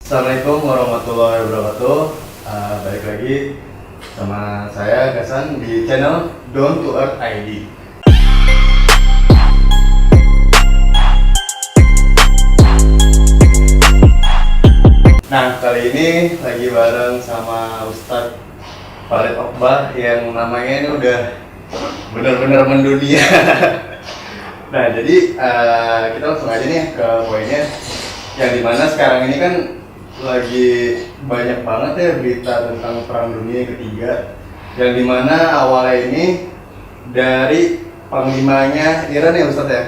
Assalamualaikum warahmatullahi wabarakatuh. Balik lagi sama saya Gasan di channel Down to Earth ID. Nah, kali ini lagi bareng sama Ustadz Farid Okbar yang namanya ini udah benar-benar mendunia. Nah, jadi kita langsung aja nih ke poinnya, yang dimana sekarang ini kan lagi banyak banget ya berita tentang Perang Dunia Ketiga, yang dimana awalnya ini dari panglimanya Iran ya Ustadz ya,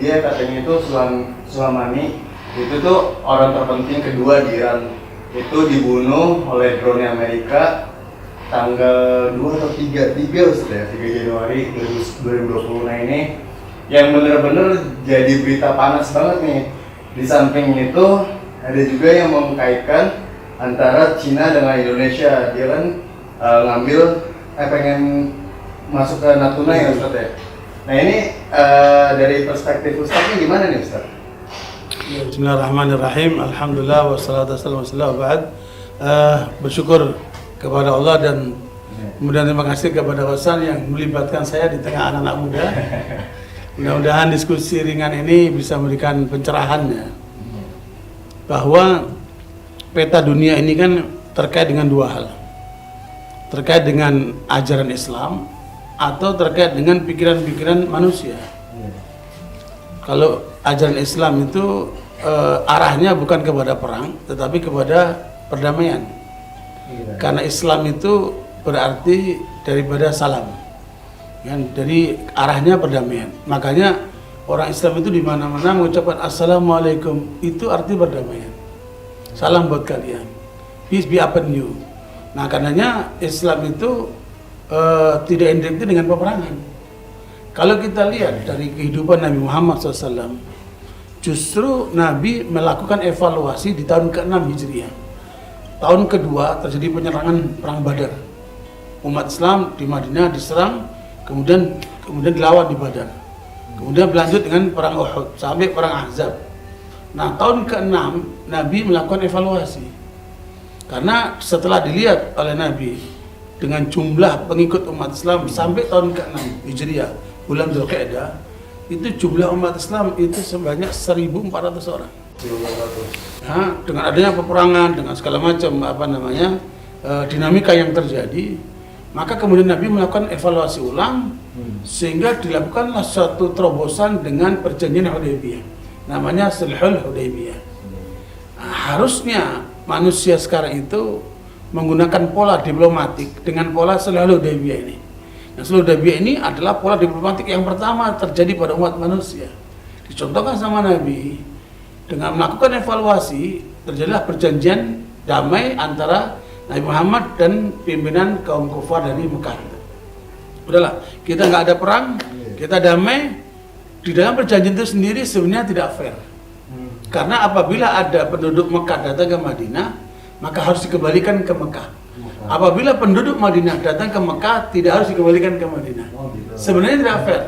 dia katanya itu Soleimani itu tuh orang terpenting kedua di Iran, itu dibunuh oleh drone Amerika tanggal 2 atau 3 Ustadz ya, 3 Januari 2020. Nah ini yang bener-bener jadi berita panas banget nih. Di samping itu ada juga yang mengkaitkan antara Cina dengan Indonesia. Dia kan pengen masuk ke Natuna ya Ustadz ya. Nah ini dari perspektif Ustadz ini gimana nih Ustadz? Bismillahirrahmanirrahim. Alhamdulillah wassalatu wassalamu ala ba'd. Bersyukur kepada Allah dan kemudian terima kasih kepada Hasan yang melibatkan saya di tengah anak-anak muda. Mudah-mudahan diskusi ringan ini bisa memberikan pencerahannya bahwa peta dunia ini kan terkait dengan dua hal, terkait dengan ajaran Islam atau terkait dengan pikiran-pikiran manusia. Kalau ajaran Islam itu arahnya bukan kepada perang tetapi kepada perdamaian, karena Islam itu berarti daripada salam. Jadi arahnya perdamaian. Makanya orang Islam itu di mana-mana mengucapkan Assalamualaikum, itu arti perdamaian. Salam buat kalian. Peace be upon you. Nah, karenanya Islam itu tidak identik dengan peperangan. Kalau kita lihat dari kehidupan Nabi Muhammad SAW, justru Nabi melakukan evaluasi di tahun ke-6 Hijriah. Tahun kedua terjadi penyerangan perang Badar. Umat Islam di Madinah diserang, kemudian dilawan di Badar, kemudian berlanjut dengan perang Uhud sampai perang Ahzab. Nah, tahun ke-6 Nabi melakukan evaluasi, karena setelah dilihat oleh Nabi dengan jumlah pengikut umat Islam sampai tahun ke-6 Hijriah bulan Dzulqa'dah, itu jumlah umat Islam itu sebanyak 1.400 orang. Nah, dengan adanya peperangan, dengan segala macam dinamika yang terjadi, maka kemudian Nabi melakukan evaluasi ulang sehingga dilakukanlah suatu terobosan dengan perjanjian Hudaybiyah, namanya Sulhul Hudaybiyah. Nah, harusnya manusia sekarang itu menggunakan pola diplomatik dengan pola Sulhul Hudaybiyah ini. Nah, Sulhul Hudaybiyah ini adalah pola diplomatik yang pertama terjadi pada umat manusia. Dicontohkan sama Nabi dengan melakukan evaluasi, terjadilah perjanjian damai antara Nabi Muhammad dan pimpinan kaum kufar dari Mekah. Udahlah, kita nggak ada perang, kita damai. Di dalam perjanjian itu sendiri sebenarnya tidak fair. Karena apabila ada penduduk Mekah datang ke Madinah, maka harus dikembalikan ke Mekah. Apabila penduduk Madinah datang ke Mekah, tidak harus dikembalikan ke Madinah. Sebenarnya tidak fair.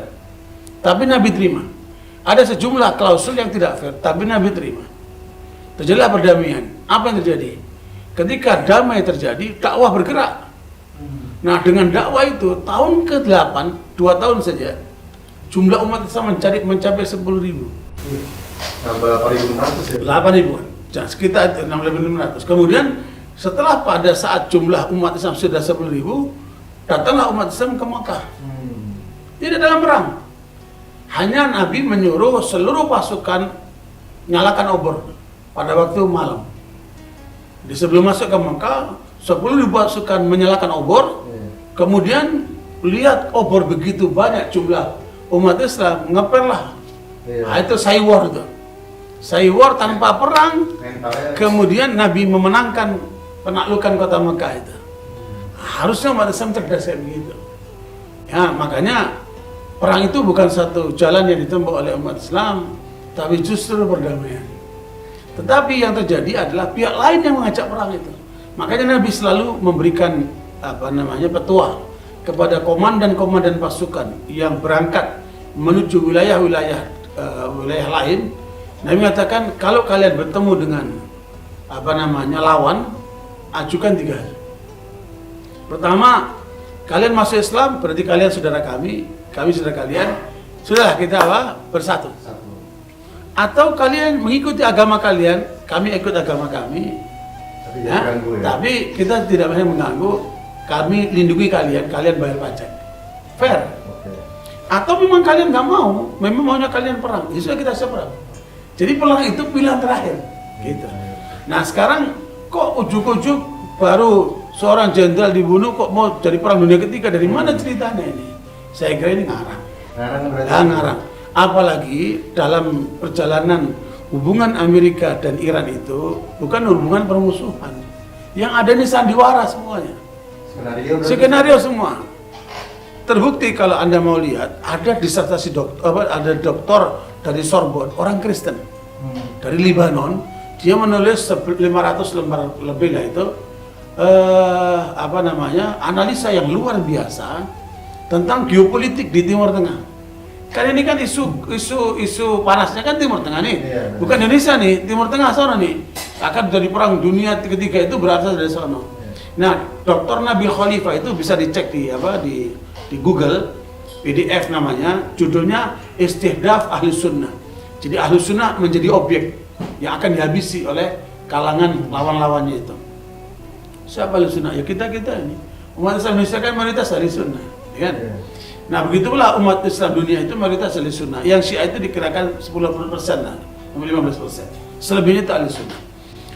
Tapi Nabi terima. Ada sejumlah klausul yang tidak fair, tapi Nabi terima. Terjadilah perdamaian. Apa yang terjadi? Ketika damai terjadi, dakwah bergerak. Nah, dengan dakwah itu tahun ke-8, 2 tahun saja, jumlah umat Islam mencapai 10.000. Tambah 8.600 ya? 8.000-an, sekitar 6.500. Kemudian setelah pada saat jumlah umat Islam sudah 10.000, datanglah umat Islam ke Makkah. Tidak dalam perang. Hanya Nabi menyuruh seluruh pasukan nyalakan obor pada waktu malam. Di sebelum masuk ke Mekah, 10.000 pasukan menyalakan obor. Kemudian lihat obor begitu banyak jumlah umat Islam, ngeperlah. Nah, itu saywar itu. Saywar tanpa perang. Kemudian Nabi memenangkan penaklukan kota Mekah itu. Harusnya umat Islam cerdas kayak begitu. Ya, makanya perang itu bukan satu jalan yang ditempuh oleh umat Islam, tapi justru perdamaian. Tetapi yang terjadi adalah pihak lain yang mengajak perang itu. Makanya Nabi selalu memberikan petua kepada komandan-komandan pasukan yang berangkat menuju wilayah-wilayah lain. Nabi mengatakan, kalau kalian bertemu dengan lawan, ajukan 3 hal. Pertama, kalian masuk Islam berarti kalian saudara kami saudara kalian. Sudahlah kita bersatu. Atau kalian mengikuti agama kalian, kami ikut agama kami. Tapi kita tidak boleh mengganggu. Kami lindungi kalian bayar pajak. Fair. Atau memang kalian nggak mau, memang maunya kalian perang, ya sudah kita perang. Jadi perang itu pilihan terakhir, gitu. Nah sekarang kok ujuk-ujuk baru seorang jenderal dibunuh kok mau jadi perang dunia ketiga, dari mana ceritanya ini? Saya kira ini ngarang. Ngarang. Apalagi dalam perjalanan hubungan Amerika dan Iran itu bukan hubungan permusuhan. Yang ada ini sandiwara semuanya. Skenario semua. Terbukti kalau Anda mau lihat, ada disertasi ada doktor dari Sorbonne, orang Kristen dari Lebanon, dia menulis 500 lembar lebih lah itu analisa yang luar biasa tentang geopolitik di Timur Tengah. Karena ini kan isu panasnya kan Timur Tengah nih, bukan Indonesia nih, Timur Tengah sana nih. Akan dari perang dunia ketiga itu berasal dari sana. Nah, Dr. Nabil Khalifah itu bisa dicek di Google, PDF namanya, judulnya Istihdaf Ahli Sunnah. Jadi Ahli Sunnah menjadi objek yang akan dihabisi oleh kalangan lawan-lawannya itu. Siapa Ahli Sunnah? Ya kita ini. Umat Islam Indonesia kan mayoritas Ahli Sunnah, ya kan? Nah begitulah umat Islam dunia itu mayoritas Ahli Sunnah. Yang Syiah itu dikirakan 10% lah, 15%. Selebihnya itu Ahli Sunnah.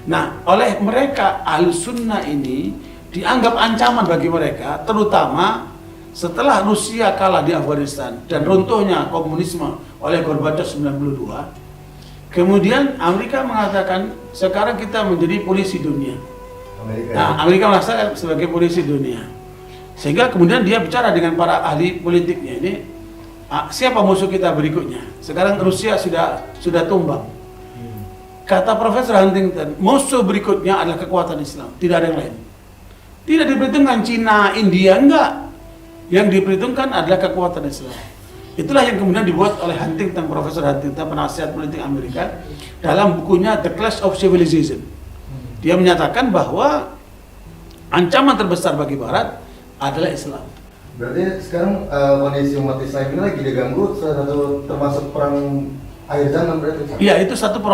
Nah oleh mereka Ahli Sunnah ini dianggap ancaman bagi mereka, terutama setelah Rusia kalah di Afghanistan dan runtuhnya komunisme oleh Gorbachev 92, kemudian Amerika mengatakan sekarang kita menjadi polisi dunia. Amerika merasa sebagai polisi dunia. Sehingga kemudian dia bicara dengan para ahli politiknya ini, siapa musuh kita berikutnya? Sekarang Rusia sudah tumbang. Kata Profesor Huntington, musuh berikutnya adalah kekuatan Islam, tidak ada yang lain. Tidak diperhitungkan Cina, India, enggak. Yang diperhitungkan adalah kekuatan Islam. Itulah yang kemudian dibuat oleh Huntington, Profesor Huntington, penasihat politik Amerika, dalam bukunya The Clash of Civilization. Dia menyatakan bahwa ancaman terbesar bagi Barat adalah Islam. Berarti sekarang kondisi umat Islam ini lagi diganggu, termasuk perang akhir zaman berarti? Iya, itu satu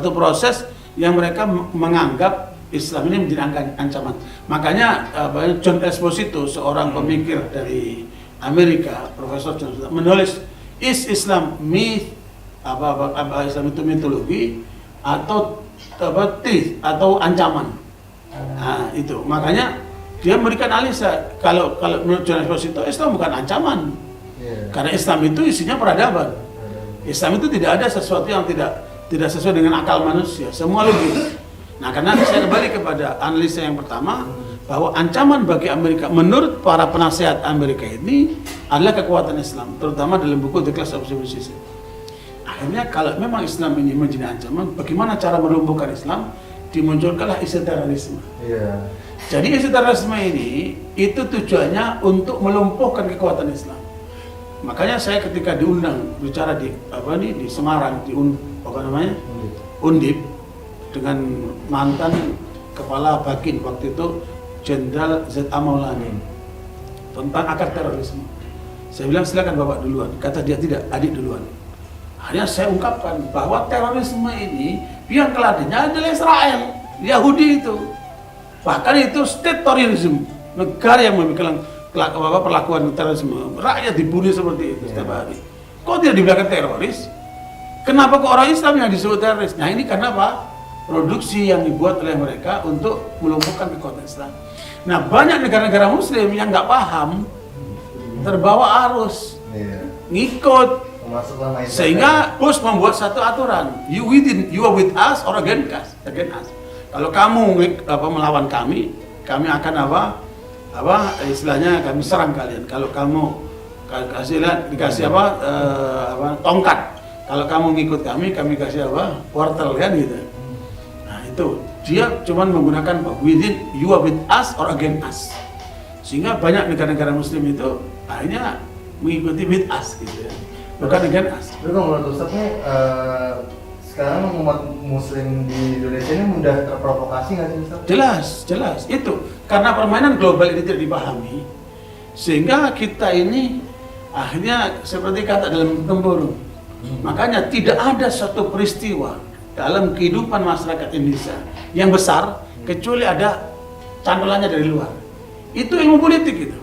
proses yang mereka menganggap Islam ini menjadi ancaman. Makanya John Esposito, seorang pemikir dari Amerika, Profesor John, menulis Is Islam Myth? Islam itu mitologi atau atau ancaman? Nah, itu makanya dia memberikan analisa. Kalau menurut John Esposito, Islam bukan ancaman, karena Islam itu isinya peradaban. Islam itu tidak ada sesuatu yang tidak sesuai dengan akal manusia, semua logis. Nah, karena saya kembali kepada analisa yang pertama, bahwa ancaman bagi Amerika menurut para penasehat Amerika ini adalah kekuatan Islam, terutama dalam buku The Clash of Civilization. Akhirnya kalau memang Islam ini menjadi ancaman, bagaimana cara melumpuhkan Islam? Dimunculkanlah isu terorisme. Jadi isu terorisme ini itu tujuannya untuk melumpuhkan kekuatan Islam. Makanya saya ketika diundang bicara di Semarang di Undip dengan mantan kepala Bakin waktu itu Jenderal Z.A. Maulani tentang akar terorisme. Saya bilang silakan Bapak duluan. Kata dia tidak, adik duluan. Akhirnya saya ungkapkan bahwa terorisme ini yang keladinya adalah Israel, Yahudi itu. Bahkan itu state terrorism, negara yang memikirkan perlakuan terorisme. Rakyat dibunuh seperti itu setiap hari. Kok tidak dibilang teroris? Kenapa kok orang Islam yang disebut teroris? Nah ini karena apa? Produksi yang dibuat oleh mereka untuk melumpuhkan kekuatan Islam. Nah banyak negara-negara Muslim yang nggak paham, terbawa arus, ngikut, sehingga Bush membuat satu aturan, you are with us or against us. Kalau kamu melawan kami akan istilahnya kami serang kalian. Kalau kamu dikasih tongkat. Kalau kamu ngikut kami kasih wortel kan gitu. Itu dia cuma menggunakan you are with us or against us, sehingga banyak negara-negara Muslim itu akhirnya mengikuti with us gitu ya, bukan against us. Tapi kalau menurut Ustaz nih sekarang umat muslim di Indonesia ini mudah terprovokasi nggak sih Ustaz? Jelas itu karena permainan global ini tidak dipahami sehingga kita ini akhirnya seperti kata dalam tempurung. Makanya tidak ada suatu peristiwa dalam kehidupan masyarakat Indonesia yang besar kecuali ada cantolannya dari luar. Itu ilmu politik itu.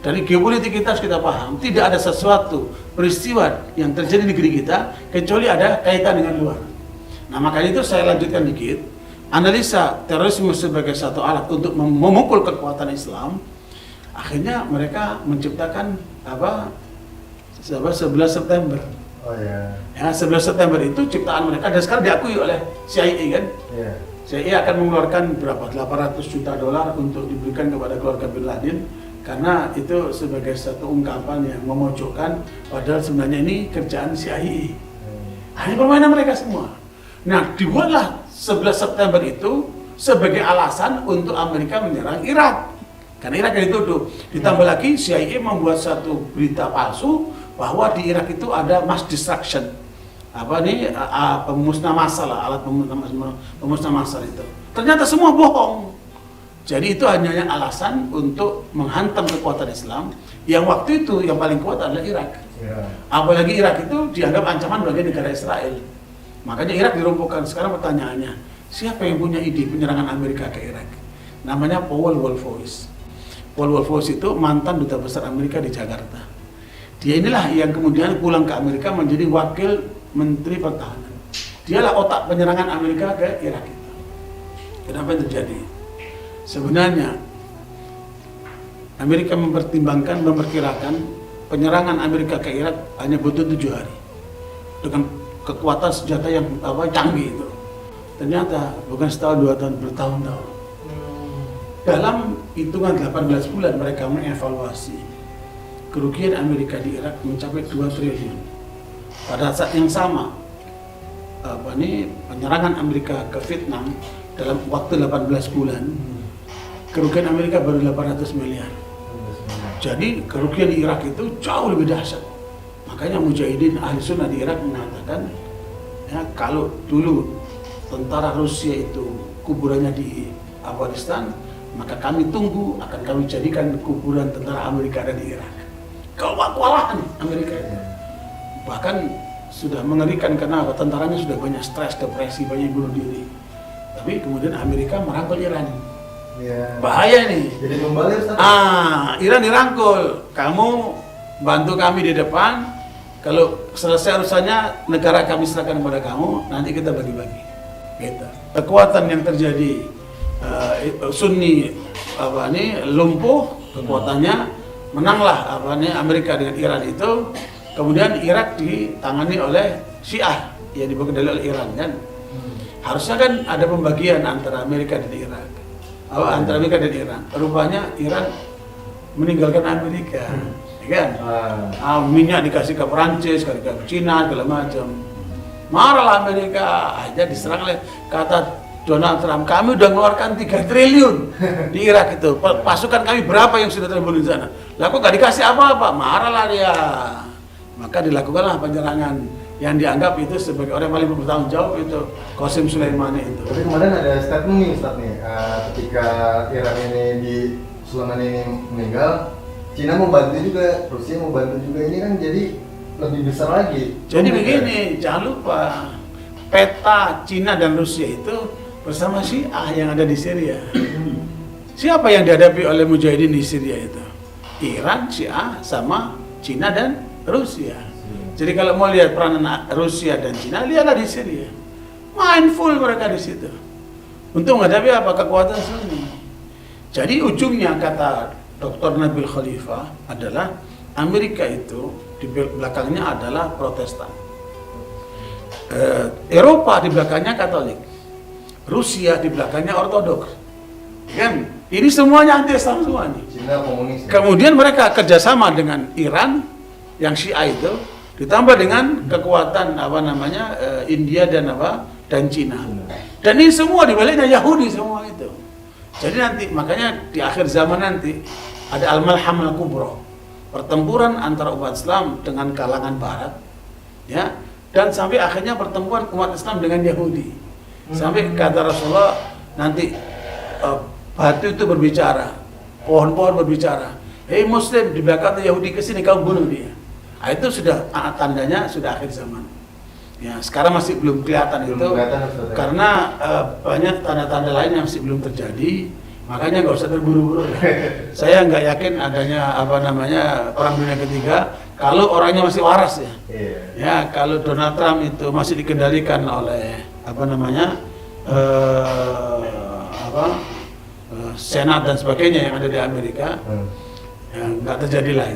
Dari geopolitik kita harus kita paham, tidak ada sesuatu peristiwa yang terjadi di negeri kita kecuali ada kaitan dengan luar. Nah makanya itu saya lanjutkan dikit, analisa terorisme sebagai satu alat untuk memukul kekuatan Islam. Akhirnya mereka menciptakan 11 September. Oh iya. Ya 11 September itu ciptaan mereka dan sekarang diakui oleh CIA kan. Iya. CIA akan mengeluarkan berapa? $800 juta untuk diberikan kepada keluarga Bin Laden. Karena itu sebagai satu ungkapan yang memojokkan, padahal sebenarnya ini kerjaan CIA. Hanya permainan mereka semua. Nah, dibuatlah 11 September itu sebagai alasan untuk Amerika menyerang Irak. Karena Irak yang dituduh. Ditambah lagi CIA membuat satu berita palsu bahwa di Irak itu ada mass destruction. Pemusnah massal lah, alat pemusnah massal itu. Ternyata semua bohong. Jadi itu hanya alasan untuk menghantam kekuatan Islam yang waktu itu yang paling kuat adalah Irak. Ya. Apalagi Irak itu dianggap ancaman bagi negara Israel. Makanya Irak dirumpukan. Sekarang pertanyaannya, siapa yang punya ide penyerangan Amerika ke Irak? Namanya Paul Wolfowitz. Paul Wolfowitz itu mantan duta besar Amerika di Jakarta. Dia inilah yang kemudian pulang ke Amerika menjadi wakil menteri pertahanan. Dialah otak penyerangan Amerika ke Irak itu. Kenapa yang terjadi? Sebenarnya Amerika memperkirakan penyerangan Amerika ke Irak hanya butuh 7 hari dengan kekuatan senjata yang canggih itu. Ternyata bukan setahun 2 tahun, bertahun-tahun. Dalam hitungan 18 bulan mereka mengevaluasi kerugian Amerika di Irak mencapai 2 triliun. Pada saat yang sama penyerangan Amerika ke Vietnam dalam waktu 18 bulan kerugian Amerika baru 800 miliar. Jadi kerugian di Irak itu jauh lebih dahsyat. Makanya Mujahidin Ahli Sunnah di Irak mengatakan, ya, kalau dulu tentara Rusia itu kuburannya di Afghanistan, maka kami tunggu akan kami jadikan kuburan tentara Amerika ada di Irak. Kewalahan Amerika itu. Bahkan sudah mengerikan karena tentaranya sudah banyak stres, depresi, banyak bunuh diri. Tapi kemudian Amerika merangkul Iran. Ya. Bahaya nih. Jadi membalir Ustaz. Iran dirangkul. Kamu bantu kami di depan. Kalau selesai urusannya, negara kami serahkan kepada kamu. Nanti kita bagi-bagi. Gitu. Kekuatan yang terjadi Sunni lumpuh kekuatannya, menanglah Amerika dengan Iran itu. Kemudian Irak ditangani oleh Syiah yang dibekali oleh Iran kan. Harusnya kan ada pembagian antara Amerika dan Irak. Antara Amerika dan Iran. Rupanya Iran meninggalkan Amerika, ya kan? Minyak dikasih ke Perancis, ke Cina, segala macam. Marahlah Amerika, aja diserang oleh kata Donald Trump. Kami udah mengeluarkan 3 triliun di Irak itu. Pasukan kami berapa yang sudah terbunuh di sana? Lah kok gak dikasih apa-apa? Marahlah dia. Maka dilakukanlah penyerangan yang dianggap itu sebagai orang yang paling bertanggung jawab itu Qasim Sulaimani itu. Tapi kemarin ada statement nih Ustaz nih, ketika Iran ini di Sulaiman ini meninggal, Cina mau bantu juga, Rusia mau bantu juga, ini kan jadi lebih besar lagi. Jadi begini, jangan lupa peta Cina dan Rusia itu bersama Syiah yang ada di Syria. Siapa yang dihadapi oleh Mujahidin di Syria itu? Iran, Syiah, sama Cina dan Rusia. Jadi kalau mau lihat peranan Rusia dan Cina, lihatlah di Syria. Mindful mereka di situ. Untuk menghadapi apa? Kekuatan Sunni. Jadi ujungnya kata Dr. Nabil Khalifah adalah Amerika itu di belakangnya adalah Protestan. Eropa di belakangnya Katolik. Rusia di belakangnya Ortodoks. Kan? Ini semuanya anti-Islam semua nih. Cina komunis. Kemudian mereka kerjasama dengan Iran yang Syiah itu, ditambah dengan kekuatan India dan Cina. Dan ini semua dibaliknya Yahudi semua itu. Jadi nanti makanya di akhir zaman nanti ada Al-Malham Al-Kubra, pertempuran antara umat Islam dengan kalangan Barat, ya, dan sampai akhirnya pertemuan umat Islam dengan Yahudi. Sampai kata Rasulullah nanti batu itu berbicara, pohon-pohon berbicara. Hei Muslim, di belakang Yahudi kesini kau bunuh dia. Nah, itu sudah tandanya sudah akhir zaman. Ya, sekarang masih belum kelihatan itu karena banyak tanda-tanda lain yang masih belum terjadi. Makanya nggak usah terburu-buru. Saya nggak yakin adanya perang dunia ketiga kalau orangnya masih waras ya. Ya, kalau Donald Trump itu masih dikendalikan oleh Senat dan sebagainya yang ada di Amerika, ya nggak terjadi lah.